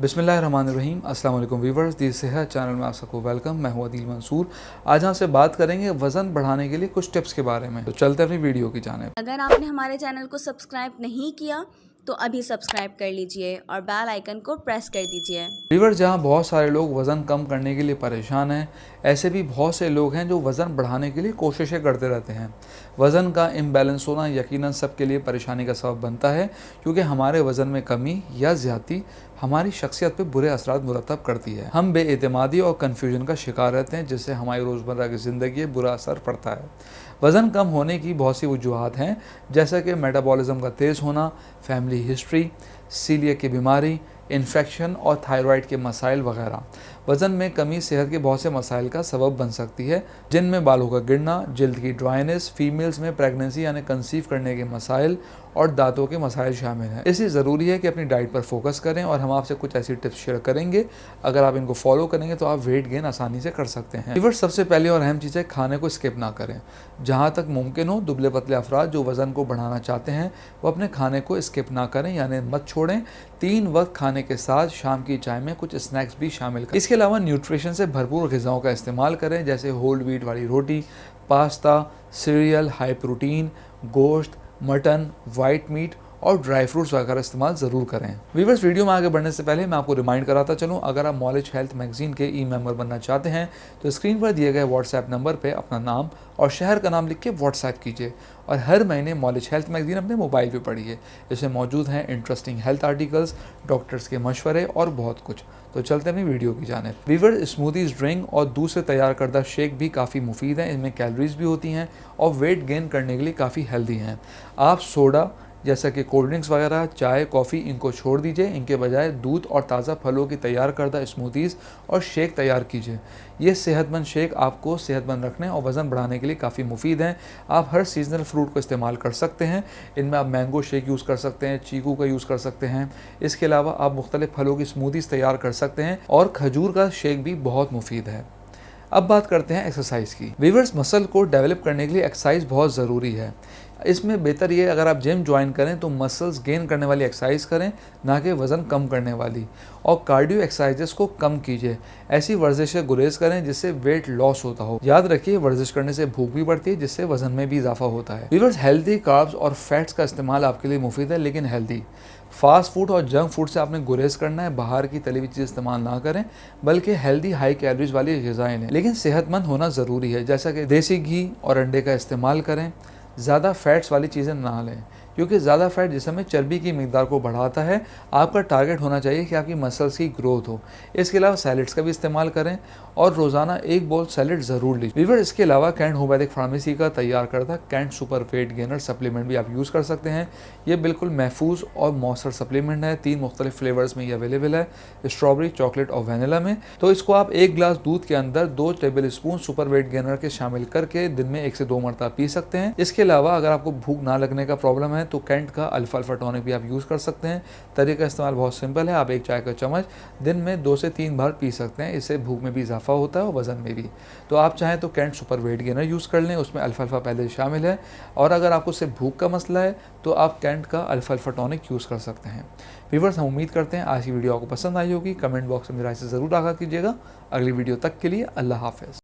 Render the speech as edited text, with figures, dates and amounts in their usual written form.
बिस्मिल्लाहिर्रहमानिर्रहीम। अस्सलाम वालेकुम व्यूवर्स, दी सेहत चैनल में आप सबको वेलकम। मैं हूं अदील मंसूर। आज यहाँ से बात करेंगे वज़न बढ़ाने के लिए कुछ टिप्स के बारे में। तो चलते हैं अपनी वीडियो की जानिब। अगर आपने हमारे चैनल को सब्सक्राइब नहीं किया तो अभी सब्सक्राइब कर लीजिए और बेल आइकन को प्रेस कर दीजिए। व्यूवर्स, जहाँ बहुत सारे लोग वज़न कम करने के लिए परेशान हैं, ऐसे भी बहुत से लोग हैं जो वज़न बढ़ाने के लिए कोशिशें करते रहते हैं। वज़न का इम्बैलेंस होना यकीनन सबके लिए परेशानी का सबब बनता है, क्योंकि हमारे वज़न में कमी या ज़्यादती हमारी शख्सियत पर बुरे असरात मुरतब करती है। हम बेएतमादी और कन्फ्यूजन का शिकार रहते हैं, जिससे हमारी रोज़मर्रा की ज़िंदगी में बुरा असर पड़ता है। वज़न कम होने की बहुत सी वजूहात हैं, जैसा कि मेटाबॉलिज्म का तेज़ होना, फैमिली हिस्ट्री, सीलिया की बीमारी, इन्फेक्शन और थायराइड के मसाइल वगैरह। वज़न में कमी सेहत के बहुत से मसाइल का सबब बन सकती है, जिनमें बालों का गिरना, जल्द की ड्राइनेस, फीमेल्स में प्रेगनेंसी यानी कंसीव करने के मसाइल और दांतों के मसाइल शामिल हैं। इसलिए ज़रूरी है कि अपनी डाइट पर फोकस करें, और हम आपसे कुछ ऐसी टिप्स शेयर करेंगे। अगर आप इनको फॉलो करेंगे तो आप वेट गेन आसानी से कर सकते हैं। व्यूअर्स, सबसे पहले और अहम चीज़ है खाने को स्किप ना करें। जहाँ तक मुमकिन हो, दुबले पतले अफराद जो वज़न को बढ़ाना चाहते हैं वो अपने खाने को स्किप ना करें, यानी मत छोड़ें। 3 वक्त खाने के साथ शाम की चाय में कुछ स्नैक्स भी शामिल करें। इसके अलावा न्यूट्रिशन से भरपूर ग़िज़ाओं का इस्तेमाल करें, जैसे होल व्हीट वाली रोटी, पास्ता, सीरियल, हाई प्रोटीन, गोश्त, मटन, वाइट मीट और ड्राई फ्रूट्स वगैरह इस्तेमाल ज़रूर करें। व्यूअर्स, वीडियो में आगे बढ़ने से पहले मैं आपको रिमाइंड कराता चलूँ, अगर आप नॉलेज हेल्थ मैगजीन के मेंबर बनना चाहते हैं तो स्क्रीन पर दिए गए व्हाट्सएप नंबर पे अपना नाम और शहर का नाम लिख के व्हाट्सएप कीजिए, और हर महीने नॉलेज हेल्थ मैगजीन अपने मोबाइल पे पढ़िए। इसमें मौजूद हैं इंटरेस्टिंग हेल्थ आर्टिकल्स, डॉक्टर्स के मशवरे और बहुत कुछ। तो चलते हैं अपनी वीडियो की जानिब। व्यूअर्स, स्मूदीज़, ड्रिंक और दूध से तैयार करदा शेक भी काफ़ी मुफीद हैं। इनमें कैलोरीज भी होती हैं और वेट गेन करने के लिए काफ़ी हेल्दी हैं। आप सोडा जैसा कि कोल्ड ड्रिंक्स वगैरह, चाय, कॉफ़ी, इनको छोड़ दीजिए। इनके बजाय दूध और ताज़ा फलों की तैयार करदा स्मूदीज़ और शेक तैयार कीजिए। ये सेहतमंद शेक आपको सेहतमंद रखने और वज़न बढ़ाने के लिए काफ़ी मुफीद हैं। आप हर सीजनल फ्रूट को इस्तेमाल कर सकते हैं। इनमें आप मैंगो शेक यूज़ कर सकते हैं, चीकू का यूज़ कर सकते हैं। इसके अलावा आप मुख्तलिफ़ फलों की स्मूदीज़ तैयार कर सकते हैं, और खजूर का शेक भी बहुत मुफीद है। अब बात करते हैं एक्सरसाइज की। व्यूअर्स, मसल को डेवलप करने के लिए एक्सरसाइज बहुत ज़रूरी है। इसमें बेहतर ये, अगर आप जिम ज्वाइन करें तो मसल्स गेन करने वाली एक्सरसाइज करें, ना कि वज़न कम करने वाली। और कार्डियो एक्सरसाइजेस को कम कीजिए। ऐसी वर्जिश से गुरेज करें जिससे वेट लॉस होता हो। याद रखिए, वर्जिश करने से भूख भी बढ़ती है, जिससे वज़न में भी इजाफा होता है। व्यूअर्स, हेल्दी कार्ब्स और फैट्स का इस्तेमाल आपके लिए मुफीद है, लेकिन हेल्दी। फास्ट फूड और जंक फूड से आपने गुरेज करना है। बाहर की तली हुई चीज़ इस्तेमाल ना करें, बल्कि हेल्दी हाई कैलोरीज वाली ग़िज़ाएं लें, लेकिन सेहतमंद होना ज़रूरी है। जैसा कि देसी घी और अंडे का इस्तेमाल करें। ज़्यादा फैट्स वाली चीज़ें ना लें, क्योंकि ज़्यादा फैट जिस्म में चर्बी की मिकदार को बढ़ाता है। आपका टारगेट होना चाहिए कि आपकी मसल्स की ग्रोथ हो। इसके अलावा सैलड्स का भी इस्तेमाल करें, और रोज़ाना 1 बाउल सैलड ज़रूर लीजिए। व्यूअर्स, इसके अलावा कैंट होम्योपैथिक फार्मेसी का तैयार करता Kent super weight gainer supplement भी आप यूज़ कर सकते हैं। ये बिल्कुल महफूज और मौसर सप्लीमेंट है। 3 मुख्तलिफ फ्लेवर्स में ये अवेलेबल है, स्ट्रॉबेरी, चॉकलेट और वैनिला में। तो इसको आप 1 गिलास दूध के अंदर 2 table spoon super weight gainer के शामिल करके दिन में 1 से 2 मरतबा पी सकते हैं। इसके अलावा अगर आपको भूख ना लगने का प्रॉब्लम है तो कैंट का अल्फा टॉनिक भी आप यूज़ कर सकते हैं। तरीका इस्तेमाल बहुत सिंपल है। आप 1 चाय का चम्मच दिन में 2 से 3 बार पी सकते हैं। इससे भूख में भी इजाफा होता है और वज़न में भी। तो आप चाहें तो Kent super weight gainer use कर लें, उसमें अल्फा पहले शामिल है। और अगर आपको सिर्फ भूख का मसला है तो आप कैंट का अल्फा टॉनिक यूज़ कर सकते हैं। व्यूअर्स, हम उम्मीद करते हैं आज की वीडियो आपको पसंद आई होगी। कमेंट बॉक्स में मेरी राय से ज़रूर आगाह कीजिएगा। अगली वीडियो तक के लिए अल्लाह हाफ़िज़।